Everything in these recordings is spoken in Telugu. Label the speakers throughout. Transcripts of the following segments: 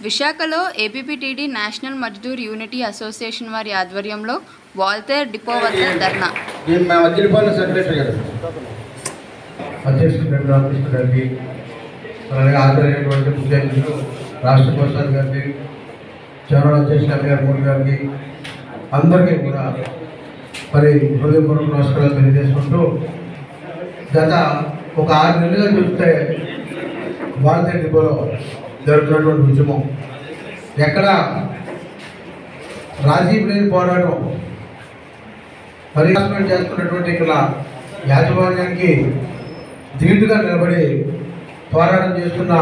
Speaker 1: విశాఖలో APPTD national Mazdoor unity association వారి ఆధ్వర్యంలో వాల్తేర్ డిపో వద్ద ధర్నా.
Speaker 2: రాష్ట్ర కోశాధికారి గారికి, చౌరవ అధ్యక్షులు అభ్యర్థి గారికి అందరికీ కూడా మరి హృదయపూర్వక నమస్కారాలు తెలియజేసుకుంటూ, గత ఒక 6 నెలలుగా చూస్తే వాల్తేర్ డిపోలో జరుగుతున్నటువంటి ఉద్యమం ఎక్కడ రాజీ లేని పోరాటం పరిహారం చేస్తున్నటువంటి ఇక్కడ యాజమాన్యానికి ధీటుగా నిలబడి పోరాటం చేస్తున్న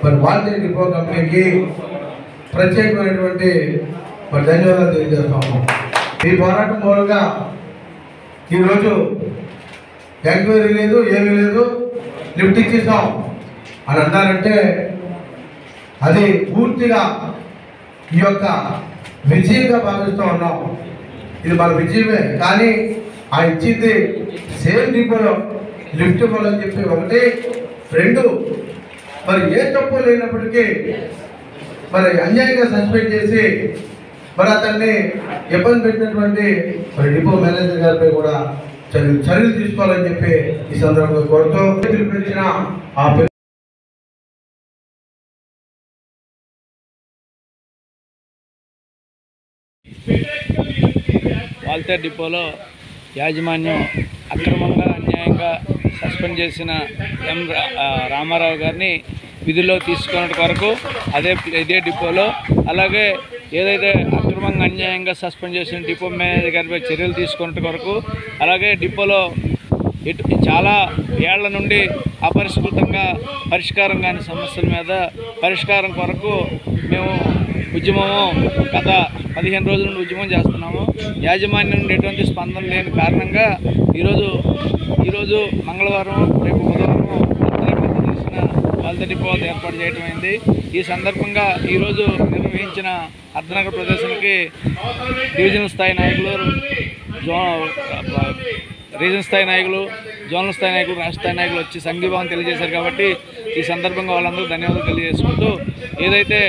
Speaker 2: మరి వాల్తేర్ డిపో కంపెనీకి ప్రత్యేకమైనటువంటి మరి ధన్యవాదాలు తెలియజేస్తా ఉన్నాం. ఈ పోరాటం మూలంగా ఈరోజు ఎంక్వైరీ లేదు, ఏమీ లేదు, లిఫ్ట్ ఇచ్చేసాం అని అన్నారంటే అది పూర్తిగా ఈ యొక్క విజయంగా భావిస్తూ ఉన్నాం. ఇది మన విజయమే. కానీ ఆ ఇచ్చింది సేమ్ డిపోలో లిఫ్ట్ ఇవ్వాలని చెప్పి 1, 2 మరి ఏ తప్పు లేనప్పటికీ మరి అన్యాయంగా సస్పెండ్ చేసి మరి అతన్ని ఇబ్బంది పెట్టినటువంటి మరి డిపో మేనేజర్ గారిపై కూడా చర్యలు తీసుకోవాలని చెప్పి ఈ సందర్భంగా కోరుతూ పిలిపించిన ఆ
Speaker 3: వాల్తేర్ డిపోలో యాజమాన్యం అక్రమంగా అన్యాయంగా సస్పెండ్ చేసిన ఎం రామారావు గారిని విధుల్లో తీసుకునే కొరకు ఇదే డిపోలో, అలాగే ఏదైతే అక్రమంగా అన్యాయంగా సస్పెండ్ చేసిన డిపో మేనేజర్ గారిపై చర్యలు తీసుకునే కొరకు, అలాగే డిపోలో చాలా ఏళ్ల నుండి అపరిష్కృతంగా పరిష్కారం కాని సమస్యల మీద పరిష్కారం కొరకు మేము ఉద్యమము గత 15 రోజుల నుండి ఉద్యమం చేస్తున్నాము. యాజమాన్యం నుండి ఎటువంటి స్పందన లేని కారణంగా ఈరోజు మంగళవారం, రేపు బుధవారం చేసిన వాల్తేర్ డిపో ఏర్పాటు చేయడం అయింది. ఈ సందర్భంగా ఈరోజు నిర్వహించిన అర్ధనగర ప్రదర్శనకి డివిజనల్ స్థాయి నాయకులు, రీజనల్ స్థాయి నాయకులు, జోనల్ స్థాయి నాయకులు, రాష్ట్ర స్థాయి నాయకులు వచ్చి సంఘీభావం తెలియజేశారు. కాబట్టి ఈ సందర్భంగా వాళ్ళందరూ ధన్యవాదాలు తెలియజేసుకుంటూ, ఏదైతే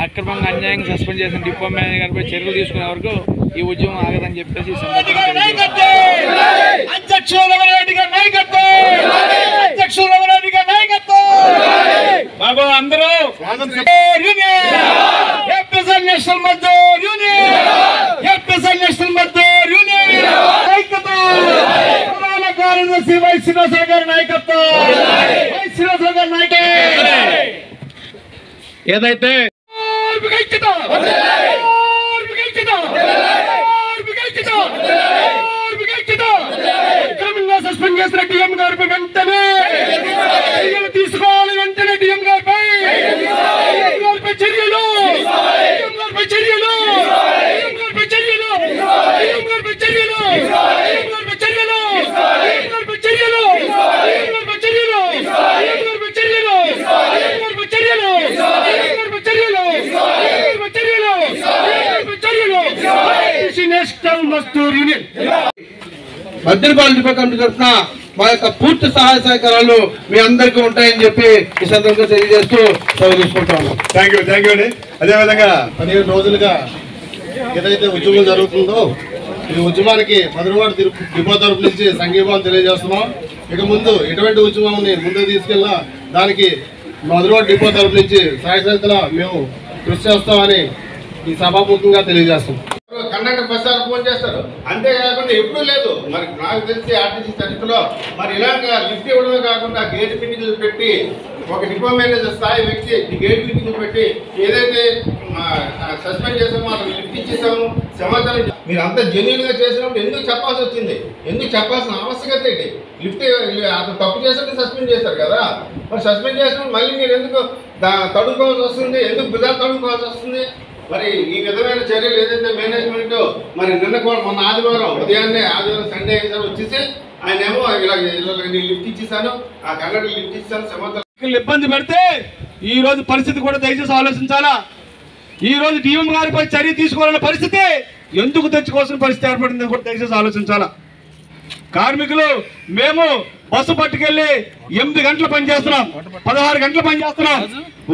Speaker 3: అక్రమంగా అన్యాయంగా సస్పెండ్ చేసిన డిపో మేనేజర్ గారిపై చర్యలు తీసుకునే వరకు ఈ ఉద్యమం ఆగదని చెప్పేసి ఈ సందర్భంగా
Speaker 4: ఏదైతే సస్పెండ్ చేసిన డిఎం గారిపై వెంటనే తీసుకోవాలి, వెంటనే డిఎం గారిపై చర్యలు, మద్దిలపాలెం డిపో కమిటీ తరఫున మా యొక్క పూర్తి సహాయ సహకారాలు మీ అందరికీ ఉంటాయని చెప్పి ఈ సందర్భంగా తెలియజేస్తూ సెలవు తీసుకుంటాము.
Speaker 5: థ్యాంక్ యూ అండి. అదేవిధంగా 15 రోజులుగా ఏదైతే ఉద్యమం జరుగుతుందో ఈ ఉద్యమానికి మధురవాడ డిపో తరఫు నుంచి సంఘీభావం తెలియజేస్తున్నాం. ఇక ముందు ఎటువంటి ఉద్యమాన్ని ముందుకు తీసుకెళ్ళినా దానికి మధురవాడ డిపో తరఫు నుంచి సహాయశక్తులా మేము కృషి చేస్తామని ఈ సభాముఖంగా తెలియజేస్తాం.
Speaker 6: కండక్టర్ బస్ ఫోన్ చేస్తారు, అంతేకాకుండా ఎప్పుడూ లేదు. మరి నాకు తెలిసి ఆర్టీసీ చరిత్రలో మరి ఇలాగ లిఫ్ట్ ఇవ్వడమే కాకుండా గేట్ మీటింగ్లు పెట్టి ఒక డిపో మేనేజర్ స్థాయి వ్యక్తి గేట్ మీటింగ్లు పెట్టి ఏదైతే సస్పెండ్ చేసామో అతను లిఫ్ట్ ఇచ్చేసాము సమాచారం మీరు అంత జెన్యూన్గా చేసినప్పుడు ఎందుకు చెప్పాల్సి వచ్చింది? ఎందుకు చెప్పాల్సిన ఆవశ్యకత ఏంటి? లిఫ్ట్ అతను తప్పు చేసినట్టు సస్పెండ్ చేశారు కదా, మరి సస్పెండ్ చేసినప్పుడు మళ్ళీ మీరు ఎందుకు తడుకోవాల్సి వస్తుంది? ఎందుకు బిల్లాలు తడుకోవాల్సి వస్తుంది? మరి ఈ విధమైన చర్యలు ఏదైతే మేనేజ్మెంట్ మరి మొన్న ఆదివారం ఉదయాన్నే సండే వచ్చేసి ఆయన ఏమో ఇలా లిఫ్ట్ ఇచ్చేసాను, ఆ కండక్టర్ లిఫ్ట్ ఇచ్చాను సమాచారం
Speaker 4: ఇబ్బంది పెడితే ఈ రోజు పరిస్థితి కూడా దయచేసి ఆలోచించాలా. ఈ రోజు డిఎం గారిపై చర్య తీసుకోవాలన్న పరిస్థితి ఎందుకు తెచ్చుకోవాల్సిన పరిస్థితి ఏర్పడిందని కూడా దయచేసి ఆలోచించాలా.
Speaker 7: కార్మికులు మేము బస్సు పట్టుకెళ్ళి 8 గంటలు పనిచేస్తున్నాం, 16 గంటలు పనిచేస్తున్నాం.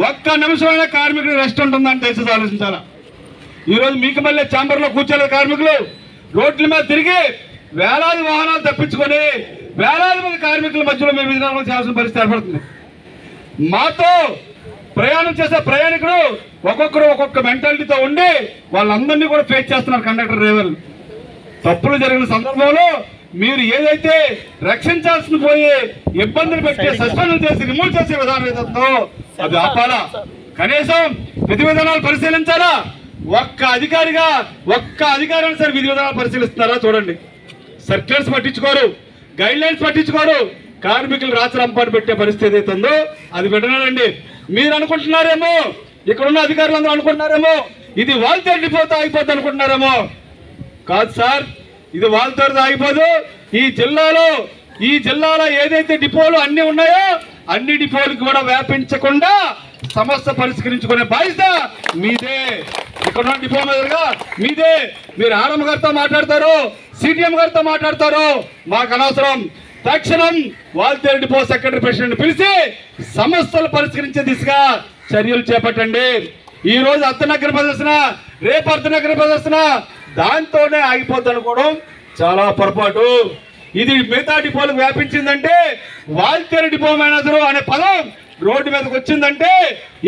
Speaker 7: ఒక్క నిమిషమైనా కార్మికులు రెస్ట్ ఉంటుందని దయచేసి ఆలోచించాలా. ఈరోజు మీకు మళ్ళీ ఛాంబర్లో కూర్చోలే కార్మికులు రోడ్ల మీద తిరిగి వేలాది వాహనాలు తప్పించుకొని వేలాది మంది కార్మికుల మధ్యలో మేము విధానం చేయాల్సిన పరిస్థితి ఏర్పడుతుంది. మాతో ప్రయాణం చేసే ప్రయాణికులు ఒక్కొక్కరు ఒక్కొక్క మెంటాలిటీతో ఉండి వాళ్ళందరినీ కూడా ఫేస్ చేస్తున్నారు. కండక్టర్ డ్రైవర్లు తప్పులు జరిగిన సందర్భంలో మీరు ఏదైతే రక్షించాల్సిన పోయి ఇబ్బందులు పెట్టి సస్పెండ్ చేసి రిమూవ్ చేసే విధానం ఏదైతుందో అది ఆపాలా. కనీసం విధి విధానాలు పరిశీలించాలా. ఒక్క అధికారాన్ని సరే విధి విధానాలు పరిశీలిస్తున్నారా చూడండి. సర్క్యులర్స్ పట్టించుకోరు, గైడ్ లైన్స్ పట్టించుకోరు. కార్మికులు రాత్రంపాటు పెట్టే పరిస్థితి ఏదైతుందో అది పెట్టనండి. మీరు అనుకుంటున్నారేమో, ఇక్కడున్న అధికారులందరూ అనుకుంటున్నారేమో ఇది వాల్తేరు డిపోతో ఆగిపోద్ది అనుకుంటున్నారేమో. కాదు సార్, ఇది వాల్తేరుతో ఆగిపోదు. ఈ జిల్లాలో ఏదైతే డిపోలు అన్ని ఉన్నాయో అన్ని డిపోలకు కూడా వ్యాపించకుండా సమస్య పరిష్కరించుకునే బాధ్యత మీదే. ఇక్కడ డిపో మీదుగా మీదే. మీరు ఆర్ఎం గారితో మాట్లాడతారు, సిడిఎం గారితో మాట్లాడతారు, మాకు అనవసరం. తక్షణం వాల్తేరు డిపో సెక్రటరీ ప్రెసిడెంట్ పిలిచి సమస్యలు పరిష్కరించే దిశగా చర్యలు చేపట్టండి. ఈ రోజు అర్ధనగర ప్రదర్శన, రేపు అర్ధనగర ప్రదర్శన, దాంతోనే ఆగిపోద్ది అనుకోవడం చాలా పొరపాటు. ఇది మిగతా డిపోలకు వ్యాపించిందంటే వాల్తేరు డిపో మేనేజరు అనే పదం రోడ్డు మీదకి వచ్చిందంటే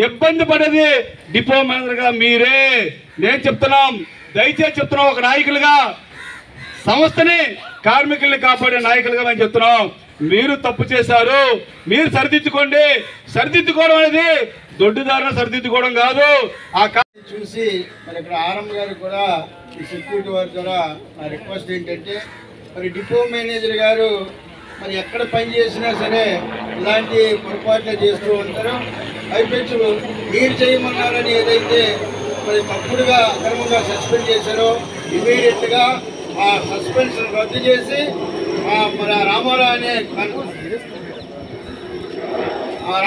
Speaker 7: ఇబ్బంది పడేది డిపో మేనేజర్గా మీరే. నేను చెప్తున్నాం, దయచేసి చెప్తున్నాం, ఒక నాయకులుగా సంస్థని కార్మికుల్ని కాపాడే నాయకులుగా మేము చెప్తున్నాం. మీరు తప్పు చేశారు, మీరు సరిదిద్దుకోండి. సరిదిద్దుకోవడం అనేది దొడ్డిదారిన సరిదిద్దుకోవడం కాదు. ఆ
Speaker 8: చూసి మరి ఇక్కడ ఆర్ఎం గారికి కూడా ఈ సెక్యూరిటీ వారి ద్వారా నా రిక్వెస్ట్ ఏంటంటే మరి డిపో మేనేజర్ గారు మరి ఎక్కడ పని చేసినా సరే ఇలాంటి పొరపాట్లు చేస్తూ ఉంటారు. అయిపోయి మీరు చేయమన్నారని ఏదైతే మరి తప్పుడుగా అక్రమంగా సస్పెండ్ చేశారో ఇమీడియట్గా ఆ సస్పెన్షన్ రద్దు చేసి మరి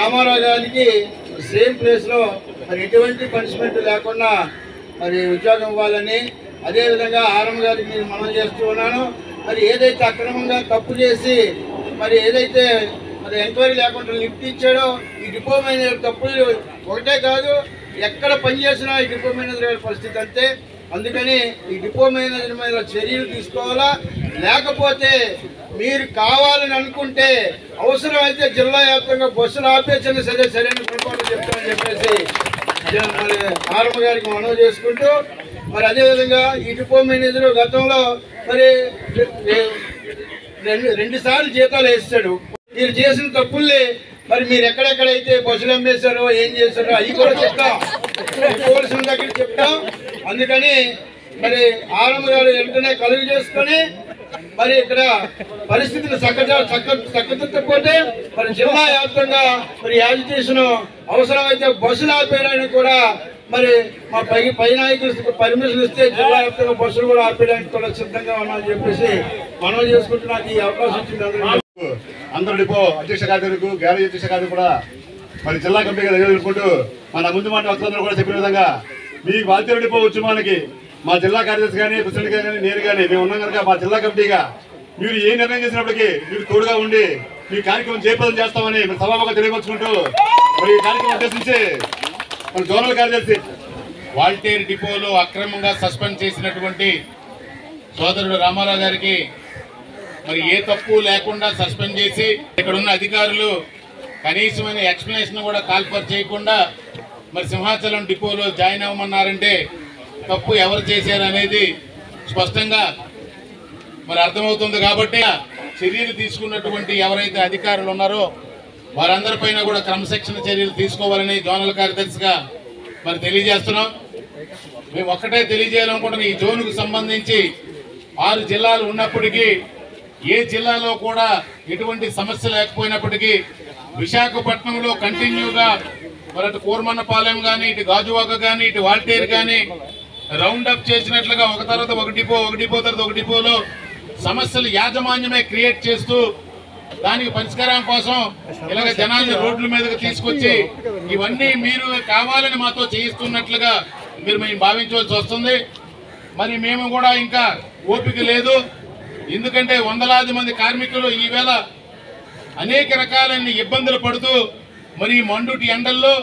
Speaker 8: రామారావు గారికి సేమ్ ప్లేస్లో మరి ఎటువంటి పనిష్మెంట్ లేకుండా మరి ఉద్యోగం ఇవ్వాలని, అదేవిధంగా ఆర్ఎం గారికి నేను మనం చేస్తూ ఉన్నాను. మరి ఏదైతే అక్రమంగా తప్పు చేసి మరి ఏదైతే మరి ఎంక్వైరీ లేకుండా లిఫ్ట్ ఇచ్చాడో ఈ డిపో మేనేజర్ తప్పులు ఒకటే కాదు, ఎక్కడ పనిచేసినా ఈ డిపో మేనేజర్ పరిస్థితి అంతే. అందుకని ఈ డిపో మేనేజర్ మీద చర్యలు తీసుకోవాలా. లేకపోతే మీరు కావాలని అనుకుంటే అవసరమైతే జిల్లా వ్యాప్తంగా బస్సులు ఆపేసినా సరే సరైన పొరపాటు చెప్తామని చెప్పేసి మరి ఆర్ఎం గారికి మనవి చేసుకుంటూ మరి అదేవిధంగా ఈ డిపో మేనేజర్ గతంలో మరి 2 సార్లు జీతాలు వేస్తాడు. మీరు చేసిన తప్పుల్ని మరి మీరు ఎక్కడెక్కడైతే బస్సులు అమ్మేశారో ఏం చేశారో అవి కూడా చెప్తాం, పోలీసుల దగ్గర చెప్తాం. అందుకని మరి ఆర్ఎం గారు వెంటనే కలుగు చేసుకొని మరి ఇక్కడ పరిస్థితిని చక్కదిద్దకపోతే మరి జిల్లా వ్యాప్తంగా మరి యాజిటేషన్ అవసరమైతే బస్సులు ఆపేయడానికి కూడా మరి మా పై నాయకులు పర్మిషన్ ఇస్తే జిల్లా వ్యాప్తంగా బస్సులు కూడా ఆపేయడానికి కూడా సిద్ధంగా ఉన్నామని చెప్పేసి మనం చేసుకుంటూ నాకు ఈ అవకాశం ఇచ్చింది.
Speaker 5: అందరూ డిపో అధ్యక్ష కార్యదర్శులకు, గ్యారేజ్ అధ్యక్ష కార్యదర్శులు కూడా మరి జిల్లా కమిటీగా ఎదుర్కొంటూ మన ముందు మాట వస్తుందని కూడా చెప్పిన విధంగా మీ వాల్తేరు డిపో ఉద్యమానికి మా జిల్లా కార్యదర్శి కానీ ప్రెసిడెంట్ కానీ నేను కానీ మేము ఉన్నాం కనుక మా జిల్లా కమిటీగా మీరు ఏ నిర్ణయం చేసినప్పటికీ మీరు తోడుగా ఉండి మీ కార్యక్రమం జయప్రదం చేస్తామని సభాముఖంగా తెలియపరుచుకుంటూ మరి ఈ కార్యక్రమం ఉద్దేశించి మన జోనల్ కార్యదర్శి
Speaker 6: వాల్తేరు డిపోలో అక్రమంగా సస్పెండ్ చేసినటువంటి సోదరుడు రామారావు గారికి మరి ఏ తప్పు లేకుండా సస్పెండ్ చేసి ఇక్కడ ఉన్న అధికారులు కనీసమైన ఎక్స్ప్లెనేషన్ కూడా కాల్ఫర్ చేయకుండా మరి సింహాచలం డిపోలో జాయిన్ అవ్వమన్నారంటే తప్పు ఎవరు చేశారు అనేది స్పష్టంగా మరి అర్థమవుతుంది. కాబట్టి చర్యలు తీసుకున్నటువంటి ఎవరైతే అధికారులు ఉన్నారో వారందరిపైన కూడా క్రమశిక్షణ చర్యలు తీసుకోవాలని జోనల్ కార్యదర్శిగా మరి తెలియజేస్తున్నాం. మేము ఒక్కటే తెలియజేయాలనుకుంటున్న ఈ జోన్కు సంబంధించి 6 జిల్లాలు ఉన్నప్పటికీ ఏ జిల్లాలో కూడా ఎటువంటి సమస్య లేకపోయినప్పటికీ విశాఖపట్నంలో కంటిన్యూగా మరి అటు కూర్మన్నపాలెం కానీ, ఇటు గాజువాక కానీ, ఇటు వాల్టేరు కానీ రౌండప్ చేసినట్లుగా ఒక తర్వాత ఒక డిపో తర్వాత ఒక డిపోలో సమస్యలు యాజమాన్యమే క్రియేట్ చేస్తూ దానికి పరిష్కారం కోసం ఇలాగ జనాల్ని రోడ్ల మీదకి తీసుకొచ్చి ఇవన్నీ మీరు కావాలని మాతో చేయిస్తున్నట్లుగా మేము భావించవలసి వస్తుంది. మరి మేము కూడా ఇంకా ఓపిక లేదు. ఎందుకంటే వందలాది మంది కార్మికులు ఈవేళ అనేక రకాలైన ఇబ్బందులు పడుతూ మరి మండుటి ఎండల్లో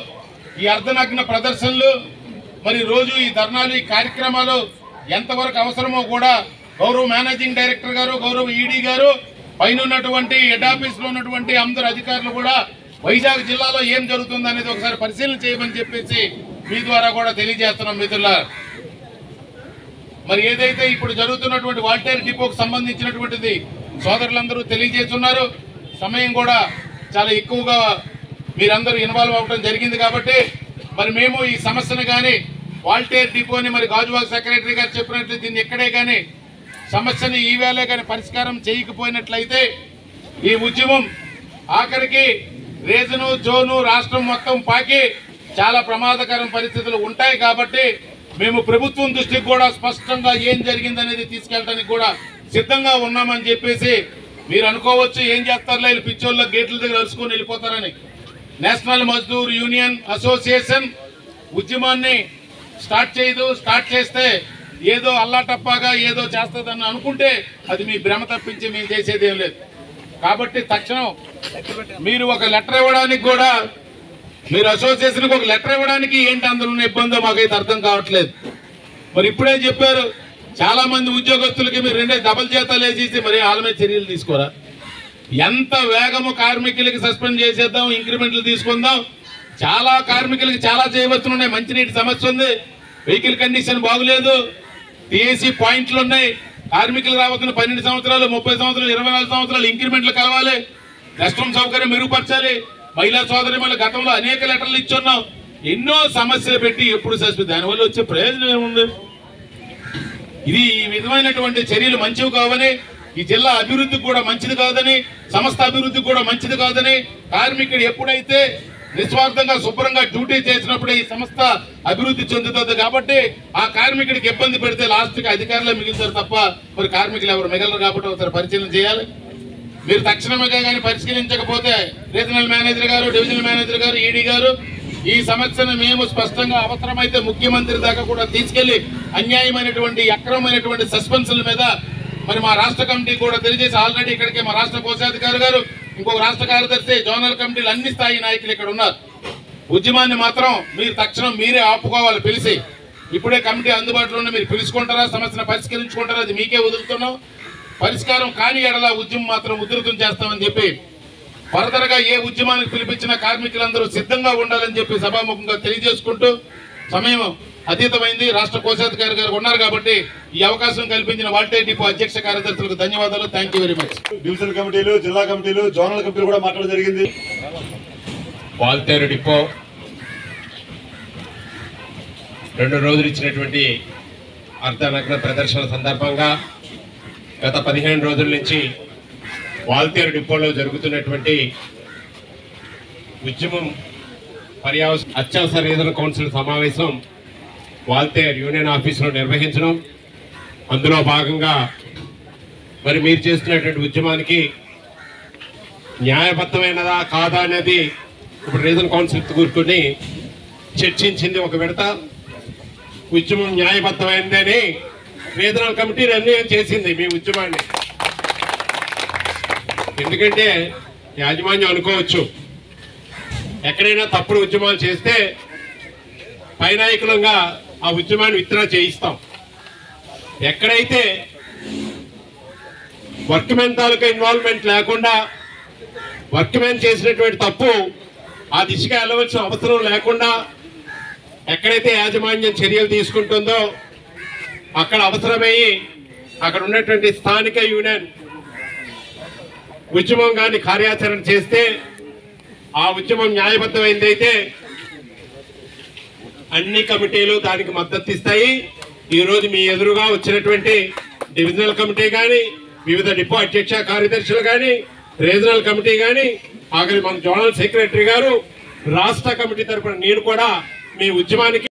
Speaker 6: ఈ అర్ధనగ్న ప్రదర్శనలు మరి రోజు ఈ ధర్నాలు ఈ కార్యక్రమాలు ఎంతవరకు అవసరమో కూడా గౌరవ మేనేజింగ్ డైరెక్టర్ గారు గౌరవ ఈడీ గారు పైన ఉన్నటువంటి హెడ్ ఆఫీస్లో ఉన్నటువంటి అందరు అధికారులు కూడా వైజాగ్ జిల్లాలో ఏం జరుగుతుంది అనేది ఒకసారి పరిశీలన చేయమని చెప్పేసి మీ ద్వారా కూడా తెలియజేస్తున్నాం మిత్రులారా. మరి ఏదైతే ఇప్పుడు జరుగుతున్నటువంటి వాల్టేర్ డిపోకు సంబంధించినటువంటిది సోదరులందరూ తెలియజేస్తున్నారు. సమయం కూడా చాలా ఎక్కువగా మీరందరూ ఇన్వాల్వ్ అవ్వడం జరిగింది కాబట్టి మరి మేము ఈ సమస్యను కానీ వాల్టేర్ డిపోని మరి గాజువాక సెక్రటరీ గారు చెప్పినట్లు దీన్ని ఎక్కడే కానీ సమస్యని ఈవేళ కానీ పరిష్కారం చేయకపోయినట్లయితే ఈ ఉద్యమం ఆఖరికి రీజను జోను రాష్ట్రం మొత్తం పాకి చాలా ప్రమాదకరం పరిస్థితులు ఉంటాయి. కాబట్టి మేము ప్రభుత్వం దృష్టికి కూడా స్పష్టంగా ఏం జరిగిందనేది తీసుకెళ్ళడానికి కూడా సిద్ధంగా ఉన్నామని చెప్పేసి మీరు అనుకోవచ్చు, ఏం చేస్తారులే వీళ్ళు పిచ్చోళ్ళ గేట్ల దగ్గర అరుచుకొని వెళ్ళిపోతారని. నేషనల్ మజ్దూర్ యూనియన్ అసోసియేషన్ ఉద్యమాన్ని స్టార్ట్ చేయదు. స్టార్ట్ చేస్తే ఏదో అల్లాటప్పాగా ఏదో చేస్తుందని అనుకుంటే అది మీ భ్రమ తప్పించి మేము చేసేది ఏం లేదు. కాబట్టి తక్షణం మీరు ఒక లెటర్ ఇవ్వడానికి కూడా మీరు అసోసియేషన్కి ఒక లెటర్ ఇవ్వడానికి ఏంటి అందులో ఉన్న ఇబ్బందో మాకైతే అర్థం కావట్లేదు. మరి ఇప్పుడే చెప్పారు చాలా మంది ఉద్యోగస్తులకి మీరు 2 డబల్ జీతాలు వేసేసి మరి వాళ్ళ మీద చర్యలు తీసుకోరా? ఎంత వేగము కార్మికులకి సస్పెండ్ చేసేద్దాం, ఇంక్రిమెంట్లు తీసుకుందాం. చాలా కార్మికులకి చాలా చేయవచ్చున్నాయి. మంచినీటి సమస్య ఉంది, వెహికల్ కండిషన్ బాగులేదు, టీఏసీ పాయింట్లు ఉన్నాయి. కార్మికులు రావాల్సిన 12 సంవత్సరాలు 30 సంవత్సరాలు 24 సంవత్సరాలు ఇంక్రిమెంట్లు కలవాలి, రెస్ట్రూమ్ సౌకర్యం మెరుగుపరచాలి. మహిళా సోదరి మళ్ళీ గతంలో అనేక లెటర్లు ఇచ్చున్నాం. ఎన్నో సమస్యలు పెట్టి ఎప్పుడు సస్పెండ్, దానివల్ల వచ్చే ప్రయోజనం ఏముంది? ఇది ఈ విధమైనటువంటి చర్యలు మంచివి కావని, ఈ జిల్లా అభివృద్ధికి కూడా మంచిది కాదని, సంస్థ అభివృద్ధికి కూడా మంచిది కాదని, కార్మికుడు ఎప్పుడైతే నిస్వార్థంగా శుభ్రంగా డ్యూటీ చేసినప్పుడే ఈ సంస్థ అభివృద్ధి చెందుతుంది. కాబట్టి ఆ కార్మికుడికి ఇబ్బంది పెడితే లాస్ట్కి అధికారులే మిగులుతారు తప్ప మరి కార్మికులు ఎవరు మిగలరు. కాబట్టి ఒకసారి పరిశీలన చేయాలి. మీరు తక్షణమే కానీ పరిశీలించకపోతే రీజనల్ మేనేజర్ గారు, డివిజనల్ మేనేజర్ గారు, ఈడీ గారు ఈ సమస్యను మేము స్పష్టంగా అవసరమైతే ముఖ్యమంత్రి దాకా కూడా తీసుకెళ్లి అన్యాయమైనటువంటి అక్రమమైనటువంటి సస్పెన్షన్ల మీద మరి మా రాష్ట్ర కమిటీ కూడా తెలియజేసి ఆల్రెడీ ఇక్కడికి మా రాష్ట్ర కోశాధికారి గారు, ఇంకొక రాష్ట్ర కార్యదర్శి, జోనల్ కమిటీలు అన్ని స్థాయి నాయకులు ఇక్కడ ఉన్నారు. ఉద్యమాన్ని మాత్రం మీరు తక్షణం మీరే ఆపుకోవాలి. పిలిచి ఇప్పుడే కమిటీ అందుబాటులో ఉన్న మీరు పిలుచుకుంటారా, సమస్యను పరిష్కరించుకుంటారా, అది మీకే వదులుతున్నాం. పరిష్కారం కాని ఎడల ఉద్యమం మాత్రం ఉధృతం చేస్తామని చెప్పి ఫర్దర్ గా ఏ ఉద్యమానికి పిలిపించిన కార్మికులందరూ సిద్ధంగా ఉండాలని చెప్పి సభాముఖంగా తెలియజేసుకుంటూ, సమయం అతీతమైంది, రాష్ట్ర కోశాధికారి గారు ఉన్నారు కాబట్టి ఈ అవకాశం కల్పించిన వాల్టేర్ డిపో అధ్యక్ష కార్యదర్శులకు ధన్యవాదాలు. Thank you very much.
Speaker 5: Division కమిటీలు, జిల్లా కమిటీలు, జోనల్ కమిటీలు కూడా మాట్లాడడం జరిగింది.
Speaker 9: వాల్టేర్ డిపో 2 రోజులు ఇచ్చినటువంటి అర్ధనగ్న ప్రదర్శన సందర్భంగా గత 15 రోజుల నుంచి వాల్తేరు డిపోలో జరుగుతున్నటువంటి ఉద్యమం అత్యవసర రీజనల్ కౌన్సిల్ సమావేశం వాల్తేరు యూనియన్ ఆఫీసులో నిర్వహించడం, అందులో భాగంగా మరి మీరు చేస్తున్నటువంటి ఉద్యమానికి న్యాయబద్ధమైనదా కాదా అనేది ఇప్పుడు రీజనల్ కౌన్సిల్ కూర్చుని చర్చించింది. ఒక విడత ఉద్యమం న్యాయబద్ధమైందని రీజనల్ కమిటీ నిర్ణయం చేసింది మీ ఉద్యమాన్ని. ఎందుకంటే యాజమాన్యం అనుకోవచ్చు, ఎక్కడైనా తప్పుడు ఉద్యమాలు చేస్తే పైనాయకులంగా ఆ ఉద్యమాన్ని విత్డ్రా చేయిస్తాం. ఎక్కడైతే వర్క్మెన్ తాలూకా ఇన్వాల్వ్మెంట్ లేకుండా వర్క్మెన్ చేసినటువంటి తప్పు ఆ దిశగా వెళ్ళవలసిన అవసరం లేకుండా ఎక్కడైతే యాజమాన్యం చర్యలు తీసుకుంటుందో అక్కడ అవసరమయ్యి అక్కడ ఉన్నటువంటి స్థానిక యూనియన్ ఉద్యమం కానీ కార్యాచరణ చేస్తే ఆ ఉద్యమం న్యాయబద్ధమైందైతే అన్ని కమిటీలు దానికి మద్దతు ఇస్తాయి. ఈరోజు మీ ఎదురుగా వచ్చినటువంటి డివిజనల్ కమిటీ కానీ, వివిధ డిపో అధ్యక్ష కార్యదర్శులు కానీ, రీజనల్ కమిటీ కానీ, ఆఖరి మన జోనల్ సెక్రటరీ గారు, రాష్ట్ర కమిటీ తరఫున నేను కూడా మీ ఉద్యమానికి